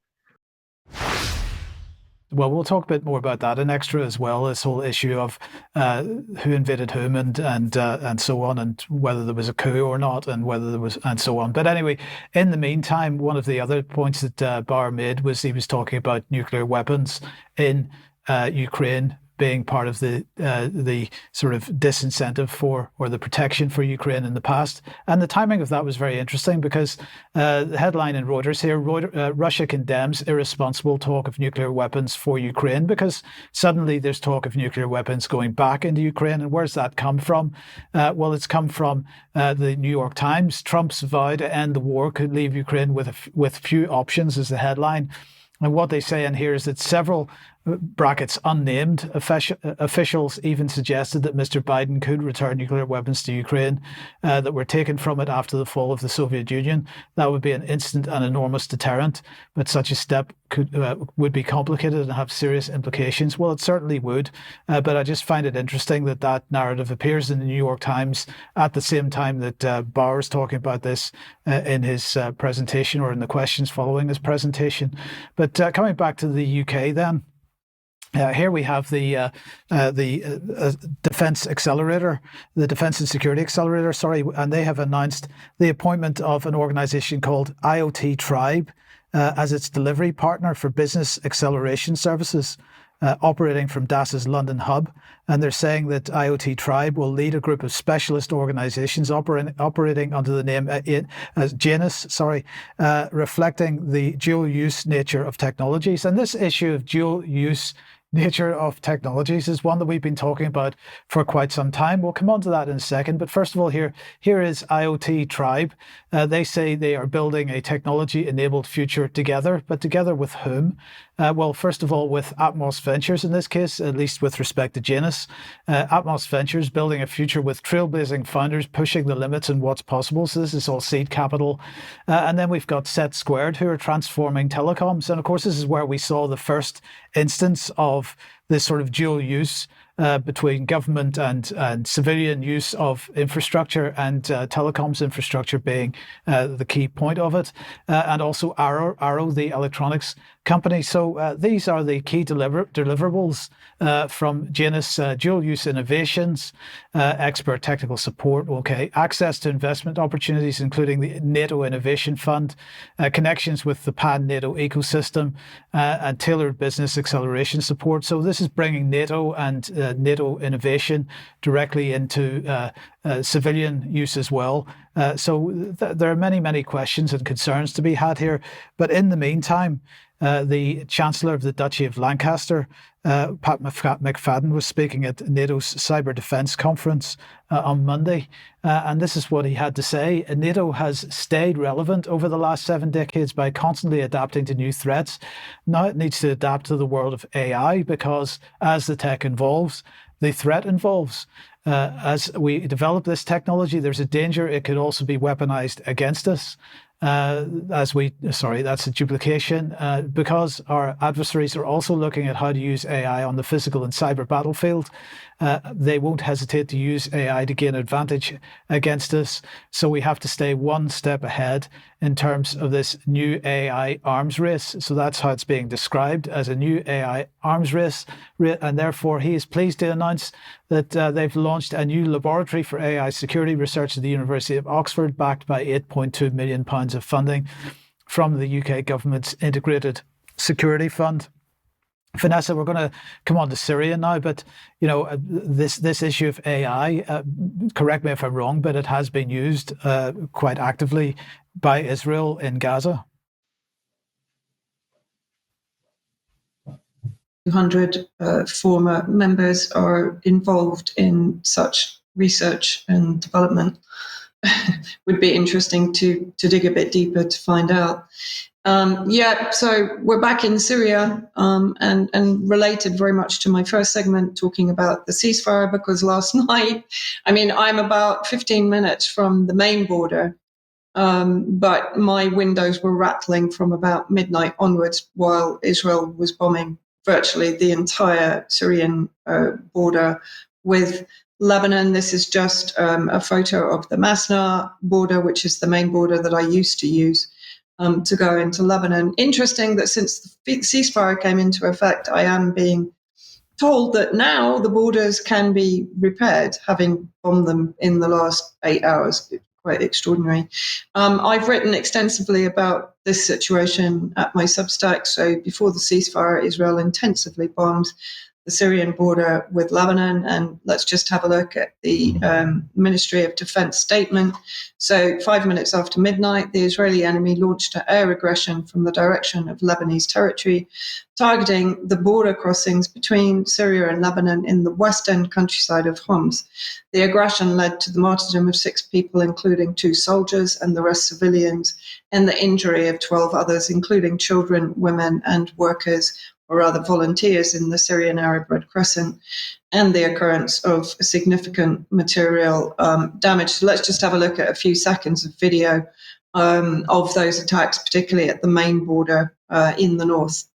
Well, we'll talk a bit more about that in extra as well. This whole issue of who invaded whom and so on, and whether there was a coup or not, and whether there was and so on. But anyway, in the meantime, one of the other points that Bauer made was he was talking about nuclear weapons in Ukraine being part of the sort of disincentive for, or the protection for Ukraine in the past. And the timing of that was very interesting because the headline in Reuters here, Russia condemns irresponsible talk of nuclear weapons for Ukraine, because suddenly there's talk of nuclear weapons going back into Ukraine. And where's that come from? Well, it's come from the New York Times. Trump's vow to end the war could leave Ukraine with few options, is the headline. And what they say in here is that several brackets unnamed officials even suggested that Mr. Biden could return nuclear weapons to Ukraine that were taken from it after the fall of the Soviet Union. That would be an instant and enormous deterrent, but such a step would be complicated and have serious implications. Well, it certainly would, but I just find it interesting that that narrative appears in the New York Times at the same time that Bauer is talking about this in his presentation, or in the questions following his presentation. But coming back to the UK then, here we have the Defence Accelerator, the Defence and Security Accelerator, and they have announced the appointment of an organisation called IoT Tribe as its delivery partner for business acceleration services, operating from DAS's London hub. And they're saying that IoT Tribe will lead a group of specialist organisations operating under the name Janus, reflecting the dual-use nature of technologies. And this issue of dual-use nature of technologies is one that we've been talking about for quite some time. We'll come on to that in a second. But first of all, here is IoT Tribe. They say they are building a technology-enabled future together, but together with whom? Well, first of all, with Atmos Ventures in this case, at least with respect to Janus. Atmos Ventures building a future with trailblazing founders pushing the limits in what's possible. So this is all seed capital. And then we've got Set Squared, who are transforming telecoms. And of course, this is where we saw the first instance of this sort of dual use between government and civilian use of infrastructure, and telecoms infrastructure being the key point of it, and also Arrow, the electronics company. So these are the key deliverables from Janus: dual use innovations, expert technical support, access to investment opportunities, including the NATO Innovation Fund, connections with the pan-NATO ecosystem, and tailored business acceleration support. So this is bringing NATO and NATO innovation directly into civilian use as well. So there are many questions and concerns to be had here. But in the meantime, the Chancellor of the Duchy of Lancaster, Pat McFadden, was speaking at NATO's Cyber Defence Conference on Monday. And this is what he had to say. NATO has stayed relevant over the last 7 decades by constantly adapting to new threats. Now it needs to adapt to the world of AI, because as the tech evolves, the threat evolves. As we develop this technology, there's a danger it could also be weaponized against us. That's a duplication, because our adversaries are also looking at how to use AI on the physical and cyber battlefield. They won't hesitate to use AI to gain advantage against us. So we have to stay one step ahead in terms of this new AI arms race. So that's how it's being described, as a new AI arms race. And therefore, he is pleased to announce that they've launched a new laboratory for AI security research at the University of Oxford, backed by £8.2 million of funding from the UK government's Integrated Security Fund. Vanessa, we're going to come on to Syria now, but this issue of AI, correct me if I'm wrong, but it has been used quite actively by Israel in Gaza. 200 former members are involved in such research and development. Would be interesting to dig a bit deeper to find out. So we're back in Syria, and related very much to my first segment, talking about the ceasefire, because last night, I'm about 15 minutes from the main border, but my windows were rattling from about midnight onwards while Israel was bombing virtually the entire Syrian border with Lebanon. This is just a photo of the Masna border, which is the main border that I used to use to go into Lebanon. Interesting that since the ceasefire came into effect, I am being told that now the borders can be repaired, having bombed them in the last 8 hours. Quite extraordinary. I've written extensively about this situation at my Substack. So before the ceasefire, Israel intensively bombed the Syrian border with Lebanon. And let's just have a look at the Ministry of Defense statement. So 5 minutes after midnight, the Israeli enemy launched an air aggression from the direction of Lebanese territory, targeting the border crossings between Syria and Lebanon in the western countryside of Homs. The aggression led to the martyrdom of 6 people, including 2 soldiers, and the rest civilians, and the injury of 12 others, including children, women, and workers, or rather volunteers in the Syrian Arab Red Crescent, and the occurrence of significant material damage. So let's just have a look at a few seconds of video of those attacks, particularly at the main border in the north.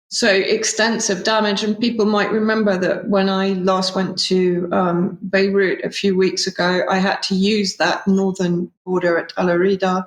So extensive damage, and people might remember that when I last went to Beirut a few weeks ago, I had to use that northern border at Al Arida,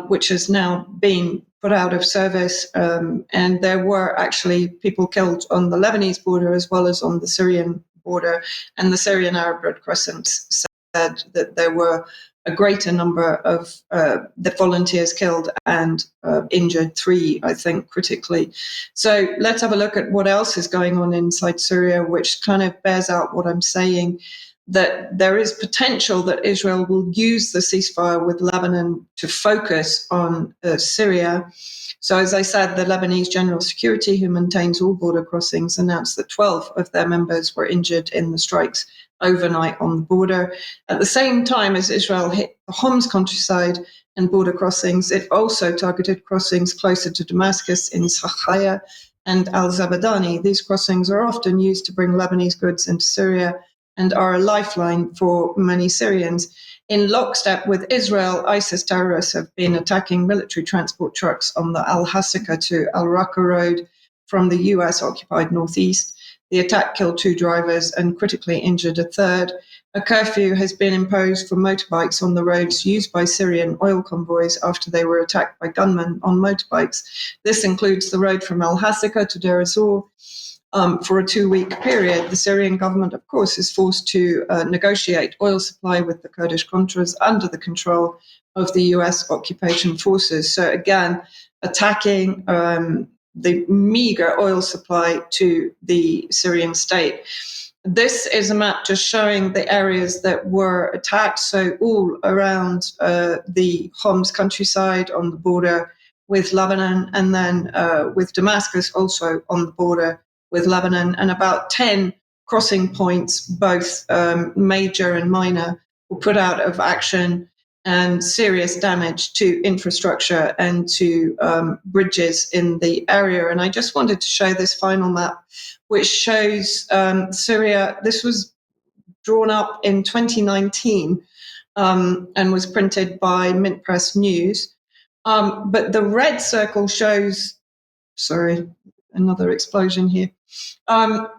which has now been put out of service, and there were actually people killed on the Lebanese border as well as on the Syrian border, and the Syrian Arab Red Crescent said that there were a greater number of the volunteers killed and injured, 3, I think, critically. So let's have a look at what else is going on inside Syria, which kind of bears out what I'm saying, that there is potential that Israel will use the ceasefire with Lebanon to focus on Syria. So as I said, the Lebanese General Security, who maintains all border crossings, announced that 12 of their members were injured in the strikes overnight on the border. At the same time as Israel hit the Homs countryside and border crossings, it also targeted crossings closer to Damascus in Sakhaya and Al-Zabadani. These crossings are often used to bring Lebanese goods into Syria and are a lifeline for many Syrians. In lockstep with Israel, ISIS terrorists have been attacking military transport trucks on the Al-Hasaka to Al-Raqqa road from the US-occupied northeast. The attack killed 2 drivers and critically injured a 3rd. A curfew has been imposed for motorbikes on the roads used by Syrian oil convoys after they were attacked by gunmen on motorbikes. This includes the road from Al-Hasaka to Deir ez-Zor. For a 2-week period, the Syrian government, of course, is forced to negotiate oil supply with the Kurdish Contras under the control of the US occupation forces. So again, attacking the meager oil supply to the Syrian state. This is a map just showing the areas that were attacked. So all around the Homs countryside on the border with Lebanon, and then with Damascus also on the border with Lebanon, and about 10 crossing points, both major and minor, were put out of action, and serious damage to infrastructure and to bridges in the area. And I just wanted to show this final map, which shows Syria. This was drawn up in 2019 and was printed by Mint Press News. But the red circle shows, sorry, another explosion here.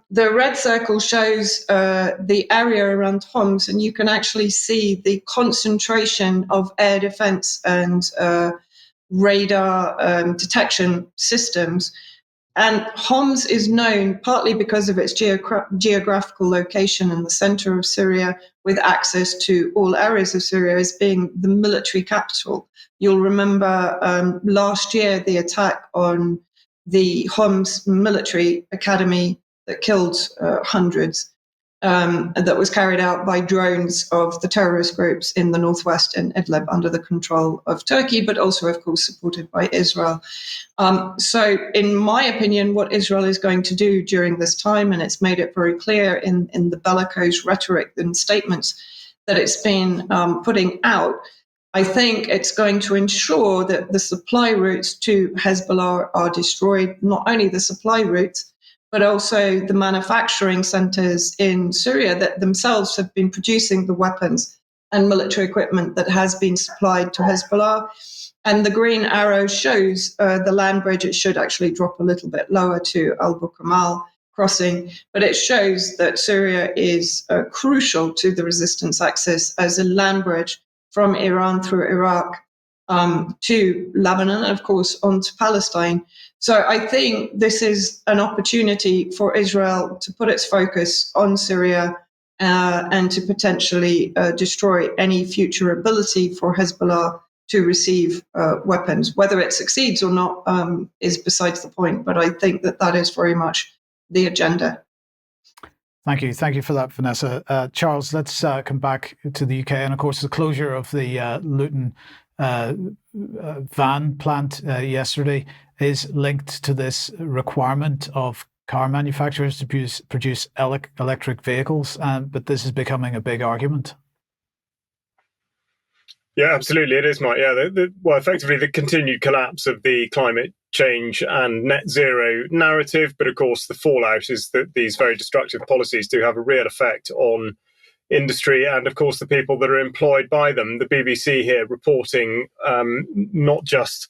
The red circle shows the area around Homs, and you can actually see the concentration of air defense and radar detection systems. And Homs is known partly because of its geographical location in the center of Syria, with access to all areas of Syria, as being the military capital. You'll remember last year the attack on the Homs military academy that killed hundreds, that was carried out by drones of the terrorist groups in the northwest and Idlib under the control of Turkey, but also, of course, supported by Israel. So in my opinion, what Israel is going to do during this time, and it's made it very clear in the bellicose rhetoric and statements that it's been putting out, I think it's going to ensure that the supply routes to Hezbollah are destroyed, not only the supply routes, but also the manufacturing centers in Syria that themselves have been producing the weapons and military equipment that has been supplied to Hezbollah. And the green arrow shows the land bridge. It should actually drop a little bit lower to Al-Bukamal crossing, but it shows that Syria is crucial to the resistance axis as a land bridge from Iran through Iraq to Lebanon and, of course, onto Palestine. So I think this is an opportunity for Israel to put its focus on Syria and to potentially destroy any future ability for Hezbollah to receive weapons. Whether it succeeds or not is besides the point, but I think that is very much the agenda. Thank you for that, Vanessa. Charles, let's come back to the UK, and of course the closure of the Luton van plant yesterday is linked to this requirement of car manufacturers to produce electric vehicles, but this is becoming a big argument. Yeah, absolutely. It is, Mike. Yeah, well, effectively the continued collapse of the climate change and net zero narrative. But of course, the fallout is that these very destructive policies do have a real effect on industry and, of course, the people that are employed by them. The BBC here reporting not just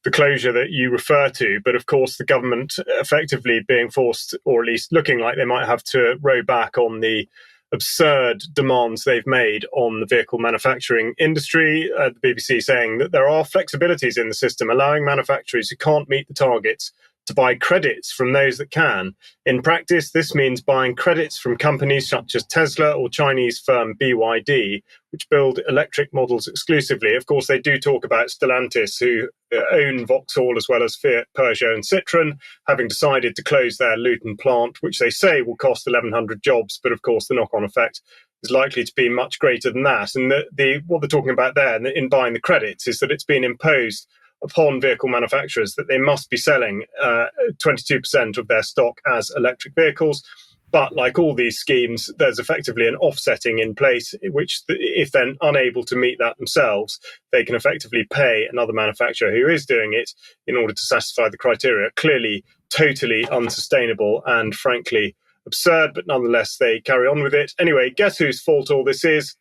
the closure that you refer to, but of course the government effectively being forced, or at least looking like they might have to row back on the absurd demands they've made on the vehicle manufacturing industry. The BBC saying that there are flexibilities in the system allowing manufacturers who can't meet the targets to buy credits from those that can. In practice, this means buying credits from companies such as Tesla or Chinese firm BYD, which build electric models exclusively. Of course, they do talk about Stellantis, who own Vauxhall as well as Fiat, Peugeot and Citroën, having decided to close their Luton plant, which they say will cost 1,100 jobs. But of course, the knock-on effect is likely to be much greater than that. And what they're talking about there in buying the credits is that it's been imposed upon vehicle manufacturers that they must be selling 22% of their stock as electric vehicles. But like all these schemes, there's effectively an offsetting in place, which if they're unable to meet that themselves, they can effectively pay another manufacturer who is doing it in order to satisfy the criteria. Clearly, totally unsustainable and frankly absurd, but nonetheless, they carry on with it. Anyway, guess whose fault all this is?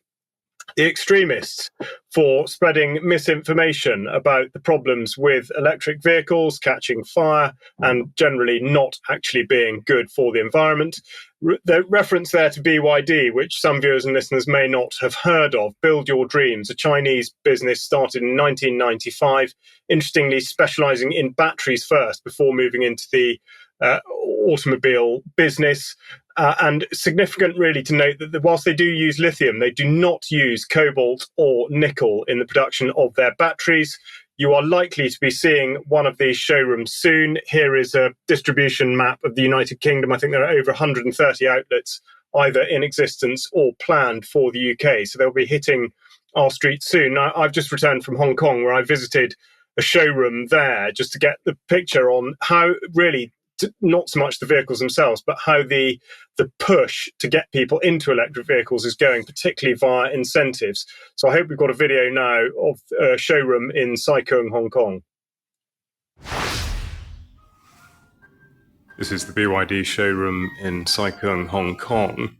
The extremists, for spreading misinformation about the problems with electric vehicles catching fire and generally not actually being good for the environment. The reference there to BYD, which some viewers and listeners may not have heard of, Build Your Dreams, a Chinese business started in 1995, interestingly specializing in batteries first before moving into the automobile business. And significant really to note that whilst they do use lithium, they do not use cobalt or nickel in the production of their batteries. You are likely to be seeing one of these showrooms soon. Here is a distribution map of the United Kingdom. I think there are over 130 outlets either in existence or planned for the UK. So they'll be hitting our streets soon. Now, I've just returned from Hong Kong, where I visited a showroom there just to get the picture on how really, not so much the vehicles themselves, but how the push to get people into electric vehicles is going, particularly via incentives. So I hope we've got a video now of a showroom in Sai Kung, Hong Kong. This is the BYD showroom in Sai Kung, Hong Kong,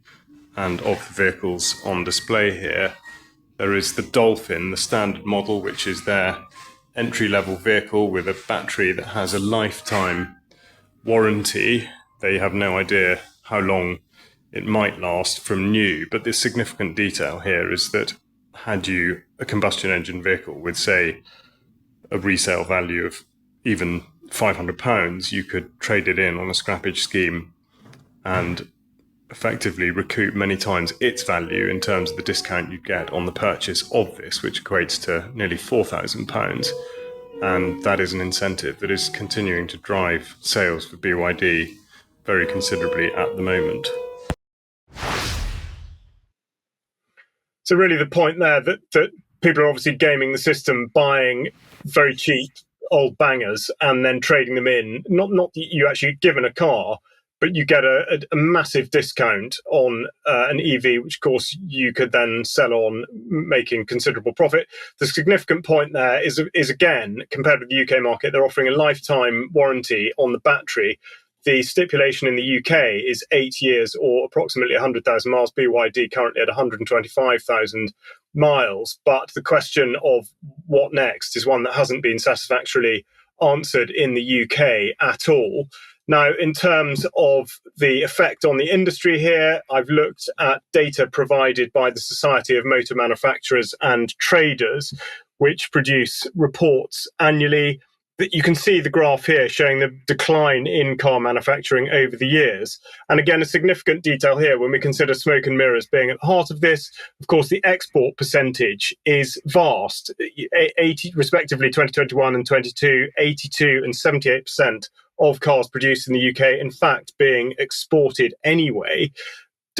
and of the vehicles on display here, there is the Dolphin, the standard model, which is their entry-level vehicle with a battery that has a lifetime warranty. They have no idea how long it might last from new, but the significant detail here is that had you a combustion engine vehicle with, say, a resale value of even £500, you could trade it in on a scrappage scheme and effectively recoup many times its value in terms of the discount you get on the purchase of this, which equates to nearly £4,000. And that is an incentive that is continuing to drive sales for BYD very considerably at the moment. So really the point there that people are obviously gaming the system, buying very cheap old bangers and then trading them in. Not that you actually given a car, but you get a massive discount on an EV, which of course you could then sell on, making considerable profit. The significant point there is again, compared with the UK market, they're offering a lifetime warranty on the battery. The stipulation in the UK is 8 years or approximately 100,000 miles. BYD currently at 125,000 miles. But the question of what next is one that hasn't been satisfactorily answered in the UK at all. Now, in terms of the effect on the industry here, I've looked at data provided by the Society of Motor Manufacturers and Traders, which produce reports annually. That you can see the graph here showing the decline in car manufacturing over the years. And again, a significant detail here when we consider smoke and mirrors being at the heart of this. Of course, the export percentage is vast, 80, respectively 2021 and 22, 82 and 78% of cars produced in the UK, in fact, being exported anyway.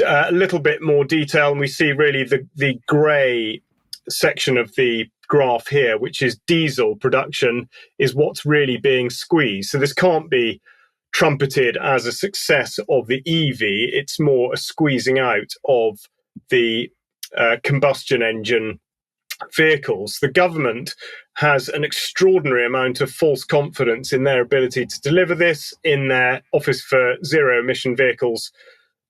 A little bit more detail, and we see really the grey section of the graph here, which is diesel production, is what's really being squeezed. So this can't be trumpeted as a success of the EV. It's more a squeezing out of the combustion engine vehicles. The government has an extraordinary amount of false confidence in their ability to deliver this. In their Office for Zero Emission Vehicles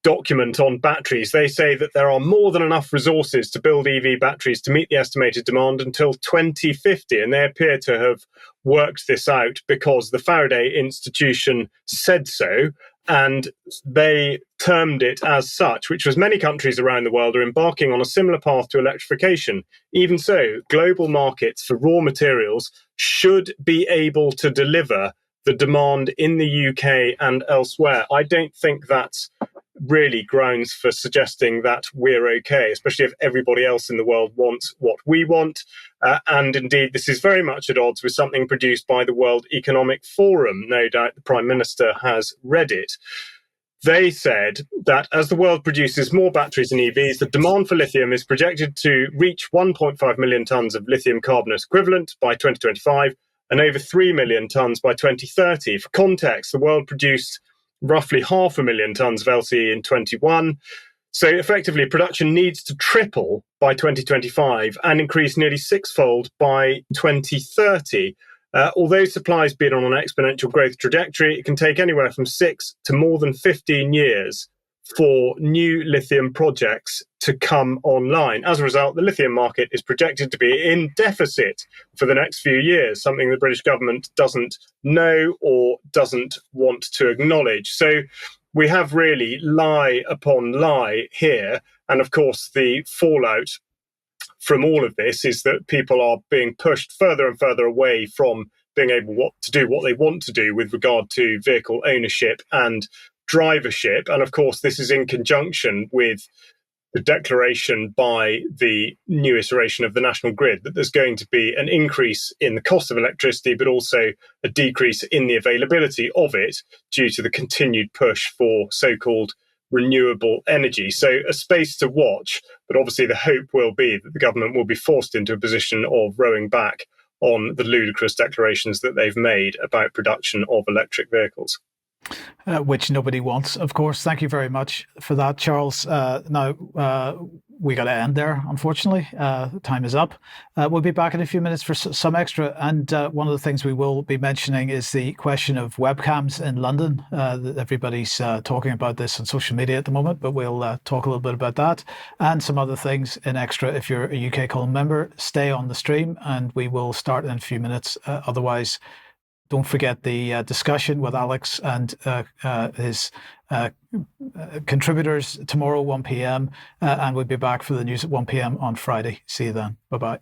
document on batteries, they say that there are more than enough resources to build EV batteries to meet the estimated demand until 2050, and they appear to have worked this out because the Faraday Institution said so, and they termed it as such, which was many countries around the world are embarking on a similar path to electrification. Even so, global markets for raw materials should be able to deliver the demand in the UK and elsewhere. I don't think that's really grounds for suggesting that we're okay, especially if everybody else in the world wants what we want. And indeed, this is very much at odds with something produced by the World Economic Forum. No doubt the Prime Minister has read it. They said that as the world produces more batteries and EVs, the demand for lithium is projected to reach 1.5 million tonnes of lithium carbonate equivalent by 2025 and over 3 million tonnes by 2030. For context, the world produced roughly 500,000 tonnes of LCE in 21. So effectively, production needs to triple by 2025 and increase nearly sixfold by 2030. Although supply has been on an exponential growth trajectory, it can take anywhere from 6 to more than 15 years for new lithium projects to come online. As a result, the lithium market is projected to be in deficit for the next few years, something the British government doesn't know or doesn't want to acknowledge. So we have really lie upon lie here. And of course, the fallout from all of this is that people are being pushed further and further away from being able to do what they want to do with regard to vehicle ownership and drivership. And of course, this is in conjunction with the declaration by the new iteration of the national grid that there's going to be an increase in the cost of electricity, but also a decrease in the availability of it due to the continued push for so-called renewable energy. So a space to watch, but obviously the hope will be that the government will be forced into a position of rowing back on the ludicrous declarations that they've made about production of electric vehicles. Which nobody wants, of course. Thank you very much for that, Charles. Now, we got to end there, unfortunately. Time is up. We'll be back in a few minutes for some extra. And one of the things we will be mentioning is the question of webcams in London. Everybody's talking about this on social media at the moment, but we'll talk a little bit about that and some other things in extra. If you're a UK Column member, stay on the stream and we will start in a few minutes. Otherwise, don't forget the discussion with Alex and his contributors tomorrow, 1 p.m. And we'll be back for the news at 1 p.m. on Friday. See you then. Bye-bye.